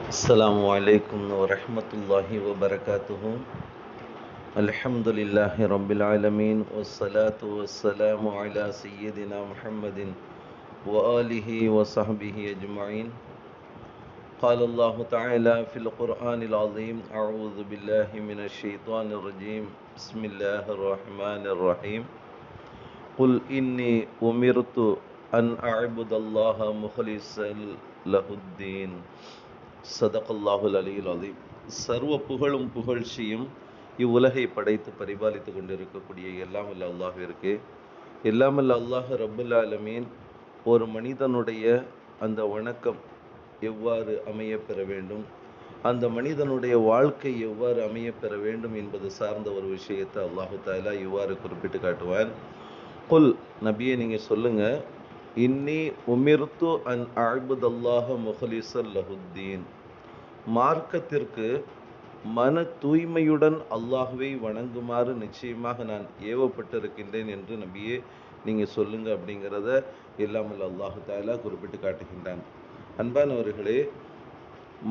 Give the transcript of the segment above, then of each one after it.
السلام عليكم ورحمة الله وبركاته. الحمد لله رب العالمين والصلاة والسلام على سيدنا محمد وآله وصحبه أجمعين. قال الله تعالى في القرآن العظيم: أعوذ بالله من الشيطان الرجيم. بسم الله الرحمن الرحيم. قل إني أمرت أن أعبد الله مخلصا له الدين. சதகல்லாஹுல் அலியுல் அதீம். சர்வ புகழும் புகழ்ச்சியும் இவ்வுலகை படைத்து பரிபாலித்து கொண்டிருக்கக்கூடிய எல்லாம் அல்ல அல்லாஹ்விற்கு. எல்லாம் அல்ல அல்லாஹ் ரப்புல் ஆலமீன் ஒரு மனிதனுடைய அந்த வணக்கம் எவ்வாறு அமைய பெற வேண்டும், அந்த மனிதனுடைய வாழ்க்கை எவ்வாறு அமைய பெற வேண்டும் என்பது சார்ந்த ஒரு விஷயத்தை அல்லாஹு தாலா இவ்வாறு குறிப்பிட்டு காட்டுவான். குல், நபியே நீங்கள் சொல்லுங்க, இன்னி உமிர்து அன் அஅ்புதல்லாஹ முஹ்லிஸன் லஹுத்தீன். மார்க்கத்திற்கு மன தூய்மையுடன் அல்லாஹ்வை வணங்குமாறு நிச்சயமாக நான் ஏவப்பட்டிருக்கின்றேன் என்று நபியே நீங்கள் சொல்லுங்க அப்படிங்கிறத இல்லாமல் அல்லாஹு தாலா குறிப்பிட்டு காட்டுகின்றான். அன்பானவர்களே,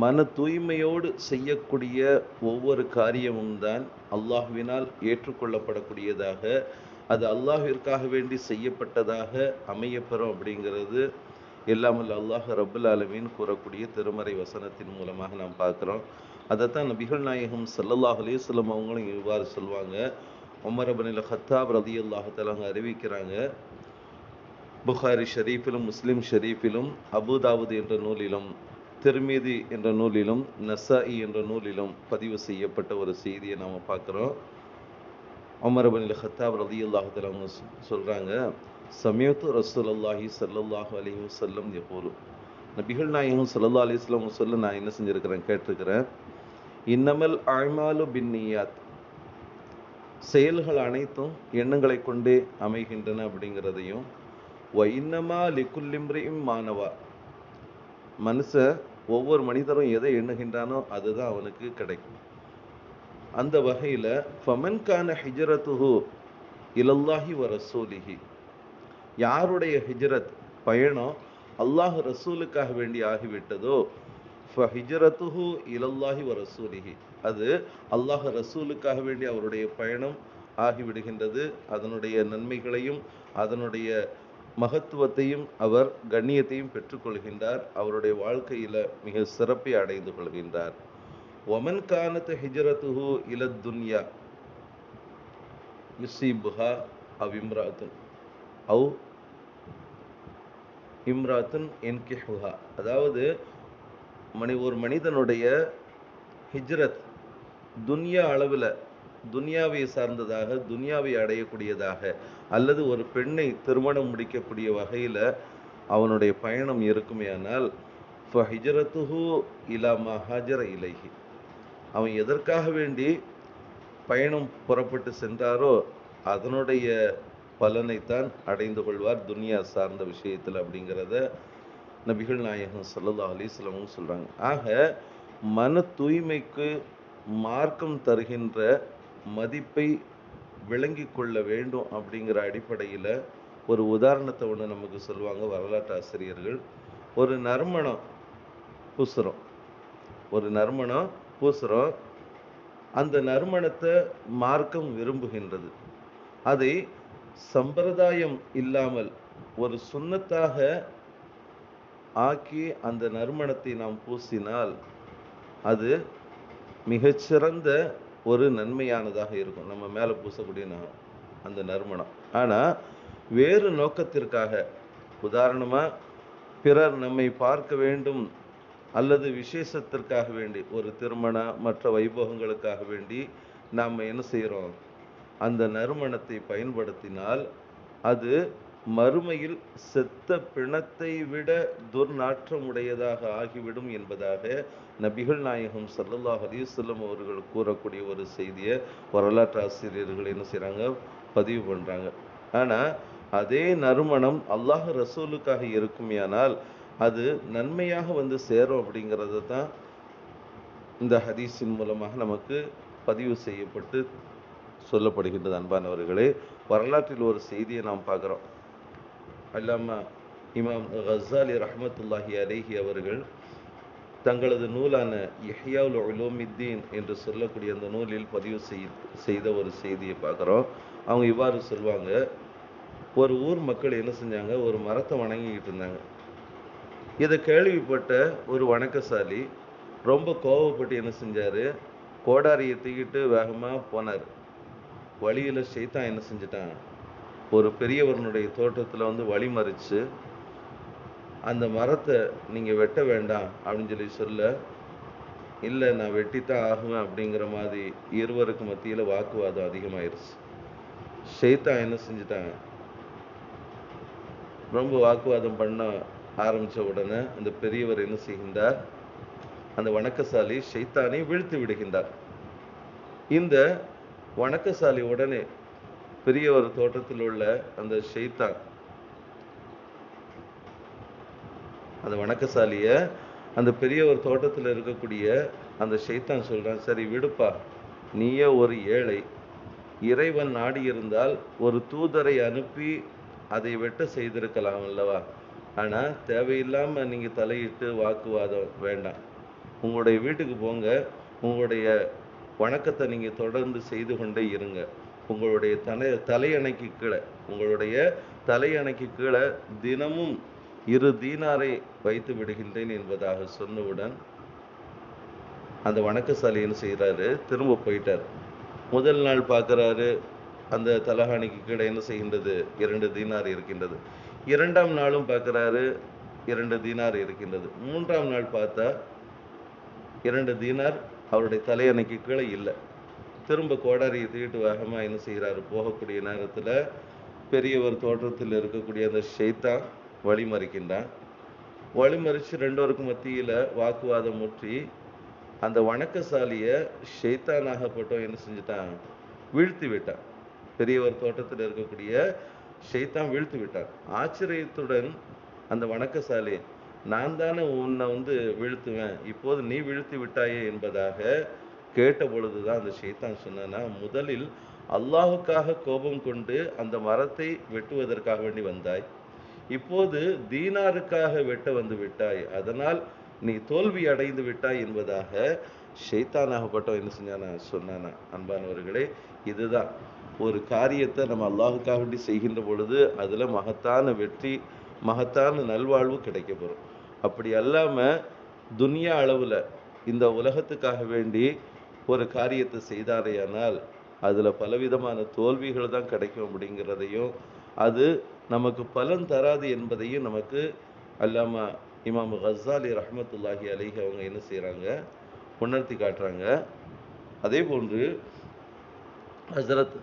மன தூய்மையோடு செய்யக்கூடிய ஒவ்வொரு காரியமும் தான் அல்லாஹ்வினால் ஏற்றுக்கொள்ளப்படக்கூடியதாக, அது அல்லாஹ்விற்காக வேண்டி செய்யப்பட்டதாக அமையப்பெறும் அப்படிங்கிறது எல்லாமல் அல்லாஹ் ரப்புல் ஆலமீன் கூறக்கூடிய திருமறை வசனத்தின் மூலமாக நாம் பார்க்குறோம். அதைத்தான் நபிகள் நாயகம் ஸல்லல்லாஹு அலைஹி வஸல்லம் அவங்களும் இவ்வாறு சொல்லுவாங்க. உமர் இப்னுல் ஹத்தாப் ரலியல்லாஹு தஆலா அறிவிக்கிறாங்க, புகாரி ஷரீஃபிலும் முஸ்லிம் ஷரீஃபிலும் அபூதாவுத் என்ற நூலிலும் திர்மிதி என்ற நூலிலும் நசாஇ என்ற நூலிலும் பதிவு செய்யப்பட்ட ஒரு செய்தியை நாம் பார்க்குறோம். உமர் இப்னுல் ஹத்தாப் ரலியல்லாஹு தஆலா சொல்கிறாங்க, சமயத்து ரசூலுல்லாஹி ஸல்லல்லாஹு அலைஹி வஸல்லம் யகூலு, நபிகள் நாயகம் ஸல்லல்லாஹு அலைஹி வஸல்லம் சொல்ல நான் என்ன செஞ்சுருக்கிறேன், கேட்டிருக்கிறேன். இன்னமல் அஅ்மாலு பின்னியாத், செயல்கள் அனைத்தும் எண்ணங்களை கொண்டே அமைகின்றன அப்படிங்கிறதையும், வ இன்னமா லிகுல்லி இம்ரிஇம் மானவா, மனுஷன் ஒவ்வொரு மனிதரும் எதை எண்ணுகின்றானோ அதுதான் அவனுக்கு கிடைக்கும். அந்த வகையில் ஃபமன் கான ஹிஜ்ரத்துஹு இலல்லாஹி வ ரசூலிஹி, யாருடைய ஹிஜ்ரத் பயணம் அல்லாஹ் ரசூலுக்காக வேண்டி ஆகிவிட்டதோ, ஃபஹிஜ்ரத்துஹு இலல்லாஹி வ ரசூலிஹி, அது அல்லாஹ் ரசூலுக்காக வேண்டி அவருடைய பயணம் ஆகிவிடுகின்றது. அதனுடைய நன்மைகளையும் அதனுடைய மகத்துவத்தையும் அவர் கண்ணியத்தையும் பெற்றுக்கொள்கின்றார். அவருடைய வாழ்க்கையில் மிக சிறப்பை அடைந்து கொள்கின்றார். ஒமன் கானத் ஹிஜ்ரத்துஹு இலத் துன்யா யுஸீபுஹா அவ் இம்ராத்துன் அவ் இம்ராத்துன் என்கிஹுஹா, அதாவது ஒரு மனிதனுடைய ஹிஜ்ரத் துன்யா அளவில் துன்யாவை சார்ந்ததாக, துன்யாவை அடையக்கூடியதாக, அல்லது ஒரு பெண்ணை திருமணம் முடிக்கக்கூடிய வகையில் அவனுடைய பயணம் இருக்குமேயானால் ஃபஹிஜ்ரத்துஹு இலா மா ஹாஜர இலைஹி, அவன் எதற்காக வேண்டி பயணம் புறப்பட்டு சென்றாரோ அதனுடைய பலனைத்தான் அடைந்து கொள்வார் துன்யா சார்ந்த விஷயத்தில் அப்படிங்கிறத நபிகள் நாயகம் ஸல்லல்லாஹு அலைஹி வஸல்லம் சொல்கிறாங்க. ஆக மன தூய்மைக்கு மார்க்கம் தருகின்ற மதிப்பை விளங்கி கொள்ள வேண்டும் அப்படிங்கிற அடிப்படையில் ஒரு உதாரணத்தை ஒன்று நமக்கு சொல்லுவாங்க வரலாற்று ஆசிரியர்கள். ஒரு நறுமணம் பூசுகிறோம், அந்த நறுமணத்தை மார்க்கம் விரும்புகின்றது. அதை சம்பிரதாயம் இல்லாமல் ஒரு சுன்னத்தாக ஆக்கி அந்த நறுமணத்தை நாம் பூசினால் அது மிகச்சிறந்த ஒரு நன்மையானதாக இருக்கும், நம்ம மேலே பூசக்கூடிய அந்த நறுமணம். ஆனால் வேறு நோக்கத்திற்காக, உதாரணமாக பிறர் நம்மை பார்க்க வேண்டும் அல்லது விசேஷத்திற்காக வேண்டி, ஒரு திருமண மற்ற வைபவங்களுக்காக வேண்டி நாம் என்ன செய்கிறோம், அந்த நறுமணத்தை பயன்படுத்தினால் அது மறுமையில் செத்த பிணத்தை விட துர்நாற்றமுடையதாக ஆகிவிடும் என்பதாக நபிகள் நாயகம் ஸல்லல்லாஹு அலைஹி வஸல்லம் அவர்கள் கூறக்கூடிய ஒரு செய்தியை வரலாற்று ஆசிரியர்கள் என்ன செய்கிறாங்க, பதிவு பண்ணுறாங்க. ஆனால் அதே நறுமணம் அல்லாஹ் ரசூலுக்காக இருக்குமேயானால் அது நன்மையாக வந்து சேரும் அப்படிங்கிறது தான் இந்த ஹதீஸின் மூலமாக நமக்கு பதிவு செய்யப்பட்டு சொல்லப்படுகின்றது. அன்பானவர்களே, வரலாற்றில் ஒரு செய்தியை நாம் பார்க்குறோம். அல்லாமா இமாம் கஸாலி ரஹ்மத்துல்லாஹி அலைஹி அவர்கள் தங்களது நூலான இஹ்யாஉல் உலூமித்தீன் என்று சொல்லக்கூடிய அந்த நூலில் பதிவு செய்த ஒரு செய்தியை பார்க்குறோம். அவங்க இவ்வாறு சொல்லுவாங்க, ஒரு ஊர் மக்கள் என்ன செஞ்சாங்க, ஒரு மரத்தை வணங்கிக்கிட்டு இருந்தாங்க. இதை கேள்விப்பட்ட ஒரு வணக்கசாலி ரொம்ப கோபப்பட்டு என்ன செஞ்சார், கோடாரியை தூக்கிட்டு வேகமாக போனார். வழியில் ஷைத்தான் என்ன செஞ்சிட்டான், ஒரு பெரியவர்களுடைய தோட்டத்தில் வந்து வழிமறித்து அந்த மரத்தை நீங்கள் வெட்ட வேண்டாம் அப்படின்னு சொல்ல, இல்லை நான் வெட்டித்தான் ஆகுவேன் அப்படிங்கிற மாதிரி இருவருக்கு மத்தியில் வாக்குவாதம் அதிகமாயிருச்சு. ஷைத்தான் என்ன செஞ்சிட்டாங்க, ரொம்ப வாக்குவாதம் பண்ண ஆரம்பித்த உடனே அந்த பெரியவர் என்ன செய்கின்றார், அந்த வணக்கசாலி ஷைத்தானை வீழ்த்தி விடுகின்றார். இந்த வணக்கசாலி உடனே பெரியவர் தோட்டத்தில் உள்ள அந்த ஷைத்தான் அந்த வணக்கசாலிய அந்த பெரியவர் தோட்டத்தில் இருக்கக்கூடிய அந்த ஷைத்தான் சொல்றான், சரி விடுப்பா, நீயே ஒரு ஏழை, இறைவன் நாடி இருந்தால் ஒரு தூதரை அனுப்பி அதை வெட்ட செய்திருக்கலாம் அல்லவா, ஆனால் தேவையில்லாமல் நீங்கள் தலையிட்டு வாக்குவாதம் வேண்டாம், உங்களுடைய வீட்டுக்கு போங்க, உங்களுடைய வணக்கத்தை நீங்கள் தொடர்ந்து செய்து கொண்டே இருங்க, உங்களுடைய தலையணைக்கு கீழே தினமும் 2 தீனாரை வைத்து விடுகின்றேன் என்பதாக சொன்னவுடன் அந்த வணக்கசாலி என்ன செய்கிறாரு, திரும்ப போயிட்டார். முதல் நாள் பார்க்குறாரு, அந்த தலகாணிக்கு கீழே என்ன செய்கின்றது, 2 தீனார் இருக்கின்றது. 2ஆம் நாளும் பார்க்குறாரு, 2 தீனார் இருக்கின்றது. 3ஆம் நாள் பார்த்தா 2 தீனார் அவருடைய தலையணைக்கு கீழே இல்லை. திரும்ப கோடாரியை தூக்கிட்டு வேகமாக என்ன செய்கிறாரு, போகக்கூடிய நேரத்தில் பெரியவர் தோற்றத்தில் இருக்கக்கூடிய அந்த ஷைத்தான் வழிமறிக்கின்றான். வழிமறித்து 2 மத்தியில் வாக்குவாதம் முற்றி அந்த வணக்கசாலியை ஷைத்தானாகப்பட்டவன் என்ன செஞ்சுட்டான், வீழ்த்தி விட்டான். பெரியவர் தோட்டத்தில் இருக்கக்கூடிய ஷைத்தான் வீழ்த்தி விட்டான். ஆச்சரியத்துடன் அந்த வணக்கசாலி, நான் தானே உன்னை வந்து வீழ்த்துவேன், இப்போது நீ வீழ்த்தி விட்டாயே என்பதாக கேட்ட பொழுதுதான் அந்த ஷைத்தான் சொன்னானா, முதலில் அல்லாஹுக்காக கோபம் கொண்டு அந்த மரத்தை வெட்டுவதற்காக வேண்டி வந்தாய், இப்போது தீனாருக்காக வெட்ட வந்து விட்டாய், அதனால் நீ தோல்வி அடைந்து விட்டாய் என்பதாக ஷைத்தானாகப்பட்டவன் என்ன செஞ்சானா சொன்னானா. அன்பானவர்களே, இதுதான் ஒரு காரியத்தை நம்ம அல்லாஹுக்காக வேண்டி செய்கின்ற பொழுது அதில் மகத்தான வெற்றி, மகத்தான நல்வாழ்வு கிடைக்க போகிறோம். அப்படி அல்லாமல் துனியா அளவில் இந்த உலகத்துக்காக வேண்டி ஒரு காரியத்தை செய்தாரேயானால் அதில் பலவிதமான தோல்விகள் தான் கிடைக்கும் அப்படிங்கிறதையும், அது நமக்கு பலன் தராது என்பதையும் நமக்கு அல்லாமா இமாம் கஸ்ஸாலி ரஹ்மத்துல்லாஹி அலைஹி அவங்க என்ன செய்கிறாங்க, உணர்த்தி காட்டுறாங்க. அதே போன்று ஹஸரத்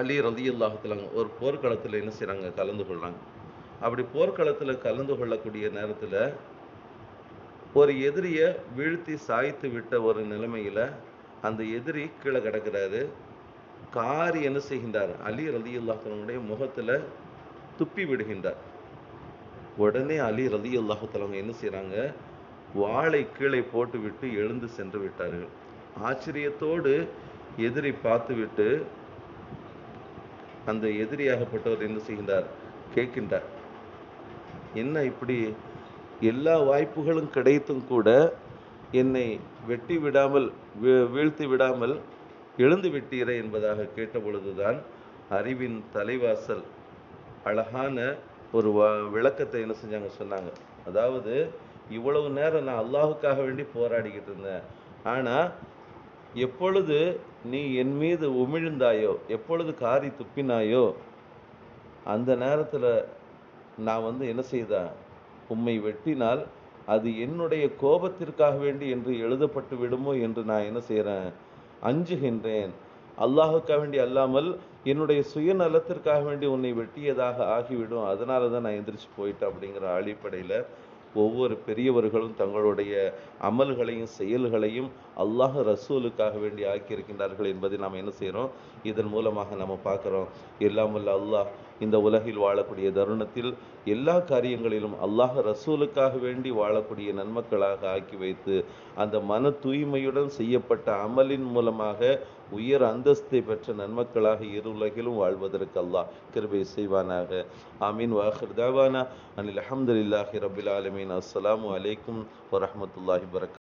அலி ரலியல்லாஹு தஆலா ஒரு போர்க்களத்தில் என்ன செய்கிறாங்க, கலந்து கொள்கிறாங்க. அப்படி போர்க்களத்தில் கலந்து கொள்ளக்கூடிய நேரத்தில் ஒரு எதிரியை வீழ்த்தி சாய்த்து விட்ட ஒரு நிலைமையில் அந்த எதிரி கீழே கிடக்கிறாரு. காரி என்ன செய்கின்றார், அலி ரலியல்லாஹு தஆலாவுடைய முகத்தில் துப்பி விடுகின்றார். உடனே அலி ரலியல்லாஹு தஆலா என்ன செய்கிறாங்க, வாளை கீழே போட்டு விட்டு எழுந்து சென்று விட்டார்கள். ஆச்சரியத்தோடு எதிரி பார்த்து விட்டு அந்த எதிரியாகப்பட்டவர் என்ன செய்கின்றார், கேட்கின்றார், என்ன இப்படி எல்லா வாய்ப்புகளும் கிடைத்தும் கூட என்னை வெட்டி விடாமல் வீழ்த்தி விடாமல் எழுந்து விட்டீரே என்பதாக கேட்ட பொழுதுதான் அறிவின் தலைவாசல் அழகான ஒரு விளக்கத்தை என்ன செஞ்சாங்க சொன்னாங்க. அதாவது, இவ்வளவு நேரம் நான் அல்லாஹுக்காக வேண்டி போராடிக்கிட்டு இருந்தேன், ஆனால் எப்பொழுது நீ என் மீது உமிழ்ந்தாயோ, எப்பொழுது காரி துப்பினாயோ, அந்த நேரத்தில் நான் வந்து என்ன செய்தேன், உம்மை வெட்டினால் அது என்னுடைய கோபத்திற்காக வேண்டி என்று எழுதப்பட்டு விடுமோ என்று நான் என்ன செய்கிறேன், அஞ்சுகின்றேன். அல்லாஹுக்காக வேண்டி அல்லாமல் என்னுடைய சுயநலத்திற்காக வேண்டி உன்னை வெட்டியதாக ஆகிவிடும், அதனால தான் நான் எந்திரிச்சு போயிட்டேன் அப்படிங்கிற அடிப்படையில் ஒவ்வொரு பெரியவர்களும் தங்களுடைய அமல்களையும் செயல்களையும் அல்லாஹ் ரசூலுக்காக வேண்டி ஆக்கியிருக்கின்றார்கள் என்பதை நாம் என்ன செய்கிறோம், இதன் மூலமாக நம்ம பார்க்குறோம். எல்லாம் வல்ல அல்லாஹ் இந்த உலகில் வாழக்கூடிய தருணத்தில் எல்லா காரியங்களிலும் அல்லாஹ் ரசூலுக்காக வேண்டி வாழக்கூடிய நன்மக்களாக ஆக்கி வைத்து அந்த மன தூய்மையுடன் செய்யப்பட்ட அமலின் மூலமாக உயர் அந்தஸ்தை பெற்ற நன்மக்களாக இரு உலகிலும் வாழ்வதற்கு அல்லாஹ் கிருபை செய்வானாக. ஆமீன். வாஹிர் தாவானா அனில் அல்ஹம்துலில்லாஹி ரப்பில் ஆலமீன். அஸ்ஸலாமு அலைக்கும் வரஹ்மத்துல்லாஹி வபரகாத்துஹு.